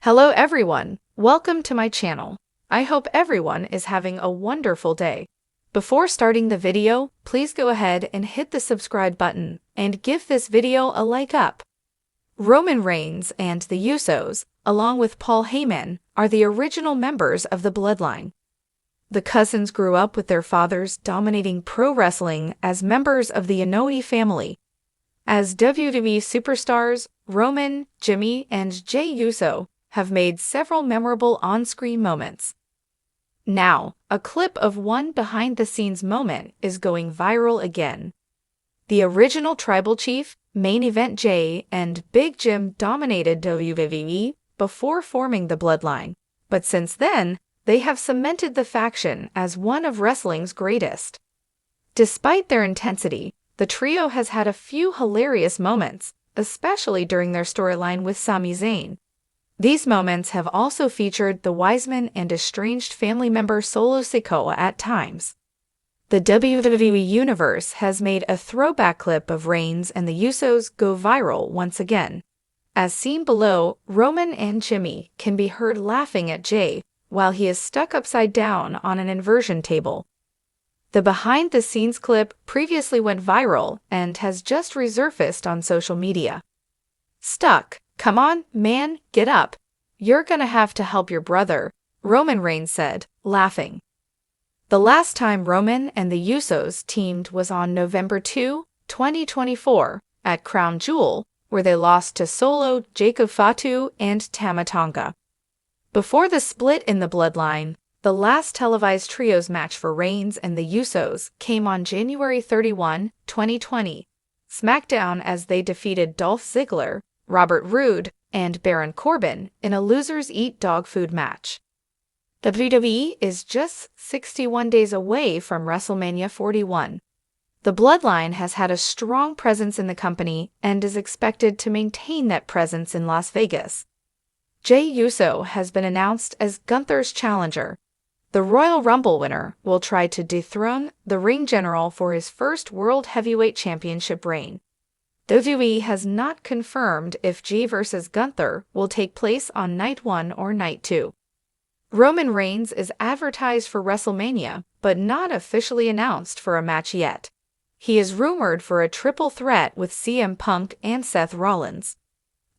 Hello everyone, welcome to my channel. I hope everyone is having a wonderful day. Before starting the video, please go ahead and hit the subscribe button and give this video a like up. Roman Reigns and the Usos, along with Paul Heyman, are the original members of the bloodline. The cousins grew up with their fathers dominating pro wrestling as members of the Inoue family. As WWE superstars, Roman, Jimmy, and Jey Uso have made several memorable on-screen moments. Now, a clip of one behind-the-scenes moment is going viral again. The original Tribal Chief, Main Event Jey, and Big Jim dominated WWE before forming the Bloodline, but since then, they have cemented the faction as one of wrestling's greatest. Despite their intensity, the trio has had a few hilarious moments, especially during their storyline with Sami Zayn. These moments have also featured the Wiseman and estranged family member Solo Sikoa at times. The WWE Universe has made a throwback clip of Reigns and the Usos go viral once again. As seen below, Roman and Jimmy can be heard laughing at Jey while he is stuck upside down on an inversion table. The behind-the-scenes clip previously went viral and has just resurfaced on social media. Stuck. Come on, man, get up. You're gonna have to help your brother, Roman Reigns said, laughing. The last time Roman and the Usos teamed was on November 2, 2024, at Crown Jewel, where they lost to Solo, Jacob Fatu, and Tama Tonga. Before the split in the Bloodline, the last televised trios match for Reigns and the Usos came on January 31, 2020, SmackDown, as they defeated Dolph Ziggler, Robert Roode, and Baron Corbin in a losers eat dog food match. WWE is just 61 days away from WrestleMania 41. The Bloodline has had a strong presence in the company and is expected to maintain that presence in Las Vegas. Jey Uso has been announced as Gunther's challenger. The Royal Rumble winner will try to dethrone the Ring General for his first World Heavyweight Championship reign. WWE has not confirmed if Jey vs. Gunther will take place on Night 1 or Night 2. Roman Reigns is advertised for WrestleMania, but not officially announced for a match yet. He is rumored for a triple threat with CM Punk and Seth Rollins.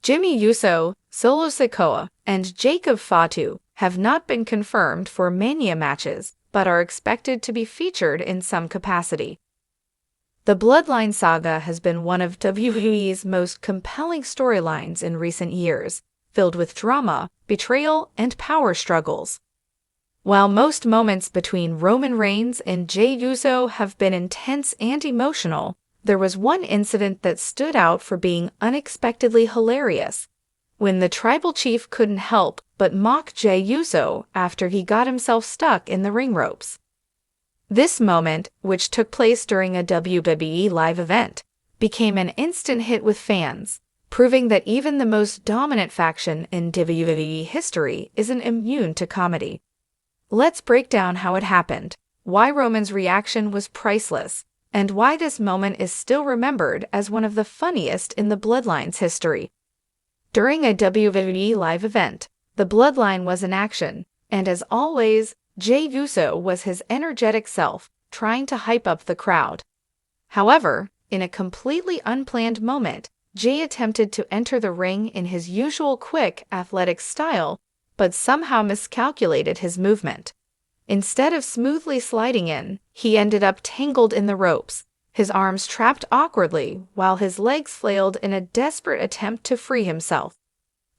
Jimmy Uso, Solo Sikoa, and Jacob Fatu have not been confirmed for Mania matches, but are expected to be featured in some capacity. The Bloodline saga has been one of WWE's most compelling storylines in recent years, filled with drama, betrayal, and power struggles. While most moments between Roman Reigns and Jey Uso have been intense and emotional, there was one incident that stood out for being unexpectedly hilarious, when the Tribal Chief couldn't help but mock Jey Uso after he got himself stuck in the ring ropes. This moment, which took place during a WWE live event, became an instant hit with fans, proving that even the most dominant faction in WWE history isn't immune to comedy. Let's break down how it happened, why Roman's reaction was priceless, and why this moment is still remembered as one of the funniest in the Bloodline's history. During a WWE live event, the Bloodline was in action, and as always, Jey Uso was his energetic self, trying to hype up the crowd. However, in a completely unplanned moment, Jey attempted to enter the ring in his usual quick, athletic style, but somehow miscalculated his movement. Instead of smoothly sliding in, he ended up tangled in the ropes, his arms trapped awkwardly while his legs flailed in a desperate attempt to free himself.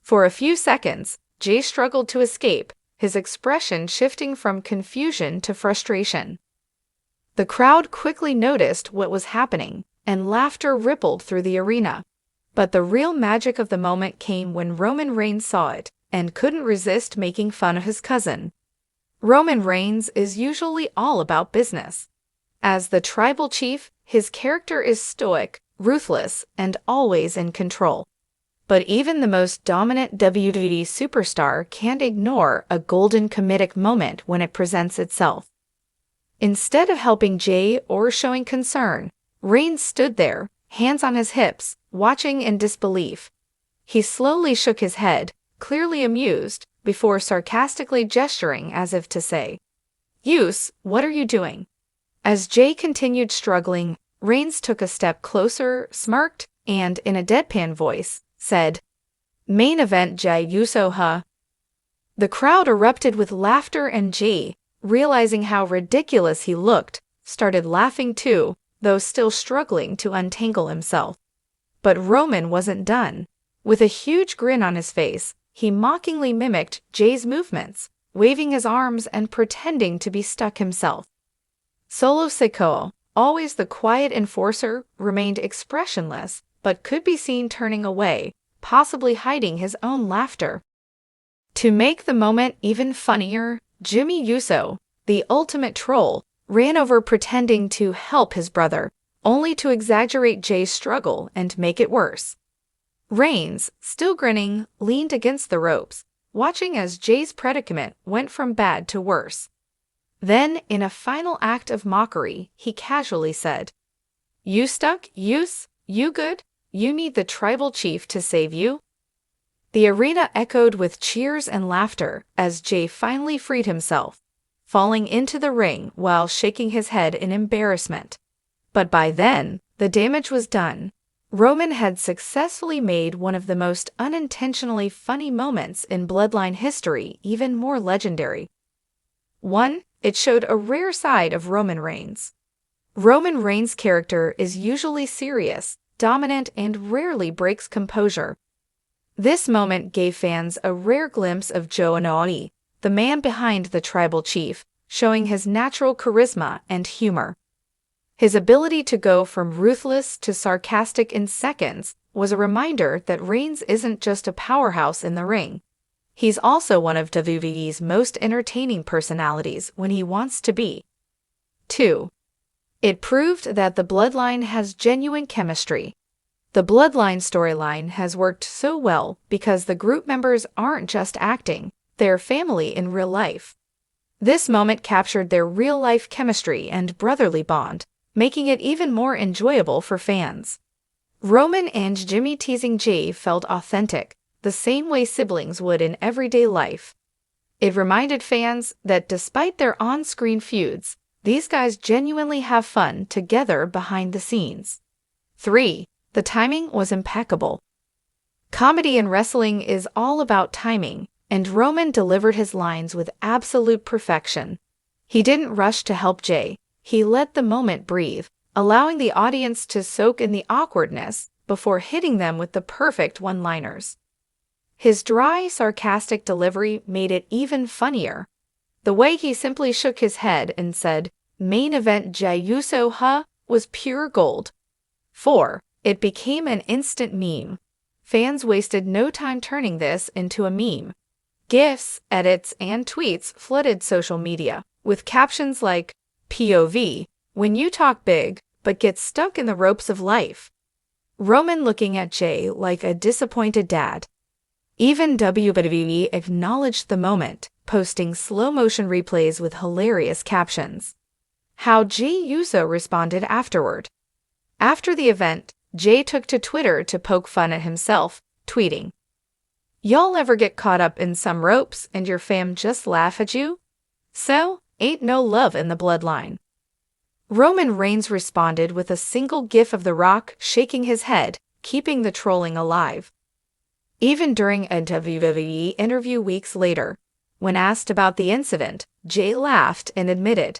For a few seconds, Jey struggled to escape, his expression shifting from confusion to frustration. The crowd quickly noticed what was happening, and laughter rippled through the arena. But the real magic of the moment came when Roman Reigns saw it, and couldn't resist making fun of his cousin. Roman Reigns is usually all about business. As the Tribal Chief, his character is stoic, ruthless, and always in control. But even the most dominant WWE superstar can't ignore a golden comedic moment when it presents itself. Instead of helping Jey or showing concern, Reigns stood there, hands on his hips, watching in disbelief. He slowly shook his head, clearly amused, before sarcastically gesturing as if to say, "Uso, what are you doing?" As Jey continued struggling, Reigns took a step closer, smirked, and, in a deadpan voice, said, "Main event Jey Uso, huh?" The crowd erupted with laughter, and Jey, realizing how ridiculous he looked, started laughing too, though still struggling to untangle himself. But Roman wasn't done. With a huge grin on his face, he mockingly mimicked Jey's movements, waving his arms and pretending to be stuck himself. Solo Sikoa, always the quiet enforcer, remained expressionless, but could be seen turning away, possibly hiding his own laughter. To make the moment even funnier, Jey Uso, the ultimate troll, ran over pretending to help his brother, only to exaggerate Jey's struggle and make it worse. Reigns, still grinning, leaned against the ropes, watching as Jey's predicament went from bad to worse. Then, in a final act of mockery, he casually said, "You stuck, Uso? You good? You need the tribal chief to save you?" The arena echoed with cheers and laughter as Jey finally freed himself, falling into the ring while shaking his head in embarrassment. But by then, the damage was done. Roman had successfully made one of the most unintentionally funny moments in Bloodline history even more legendary. 1. It showed a rare side of Roman Reigns. Roman Reigns' character is usually serious, dominant, and rarely breaks composure. This moment gave fans a rare glimpse of Jey Uso, the man behind the tribal chief, showing his natural charisma and humor. His ability to go from ruthless to sarcastic in seconds was a reminder that Reigns isn't just a powerhouse in the ring. He's also one of WWE's most entertaining personalities when he wants to be. 2. It proved that the Bloodline has genuine chemistry. The Bloodline storyline has worked so well because the group members aren't just acting, they're family in real life. This moment captured their real-life chemistry and brotherly bond, making it even more enjoyable for fans. Roman and Jey teasing Jey felt authentic, the same way siblings would in everyday life. It reminded fans that despite their on-screen feuds, these guys genuinely have fun together behind the scenes. 3. The timing was impeccable. Comedy in wrestling is all about timing, and Roman delivered his lines with absolute perfection. He didn't rush to help Jey. He let the moment breathe, allowing the audience to soak in the awkwardness before hitting them with the perfect one-liners. His dry, sarcastic delivery made it even funnier. The way he simply shook his head and said, "Main event Jey Uso, huh?" was pure gold. 4. It became an instant meme. Fans wasted no time turning this into a meme. GIFs, edits, and tweets flooded social media, with captions like, "POV, when you talk big, but get stuck in the ropes of life." Roman looking at Jey like a disappointed dad. Even WWE acknowledged the moment, posting slow-motion replays with hilarious captions. How Jey Uso responded afterward. After the event, Jey took to Twitter to poke fun at himself, tweeting, "Y'all ever get caught up in some ropes and your fam just laugh at you? So, ain't no love in the Bloodline." Roman Reigns responded with a single gif of The Rock shaking his head, keeping the trolling alive. Even during a WWE interview weeks later, when asked about the incident, Jey laughed and admitted,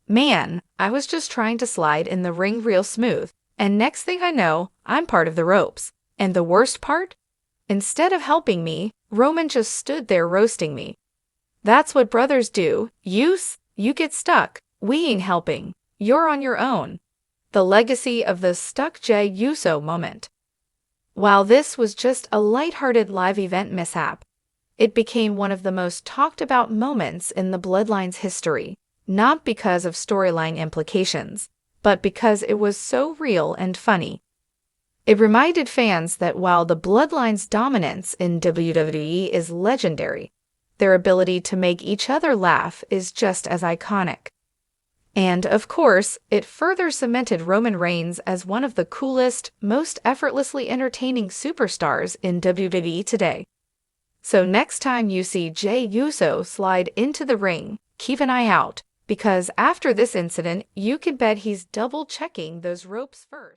"Man, I was just trying to slide in the ring real smooth, and next thing I know, I'm part of the ropes. And the worst part? Instead of helping me, Roman just stood there roasting me. That's what brothers do. Uso, you get stuck. We ain't helping. You're on your own." The legacy of the stuck Jey Uso moment. While this was just a lighthearted live event mishap, it became one of the most talked about moments in the Bloodline's history, not because of storyline implications, but because it was so real and funny. It reminded fans that while the Bloodline's dominance in WWE is legendary, their ability to make each other laugh is just as iconic. And, of course, it further cemented Roman Reigns as one of the coolest, most effortlessly entertaining superstars in WWE today. So next time you see Jey Uso slide into the ring, keep an eye out, because after this incident, you can bet he's double-checking those ropes first.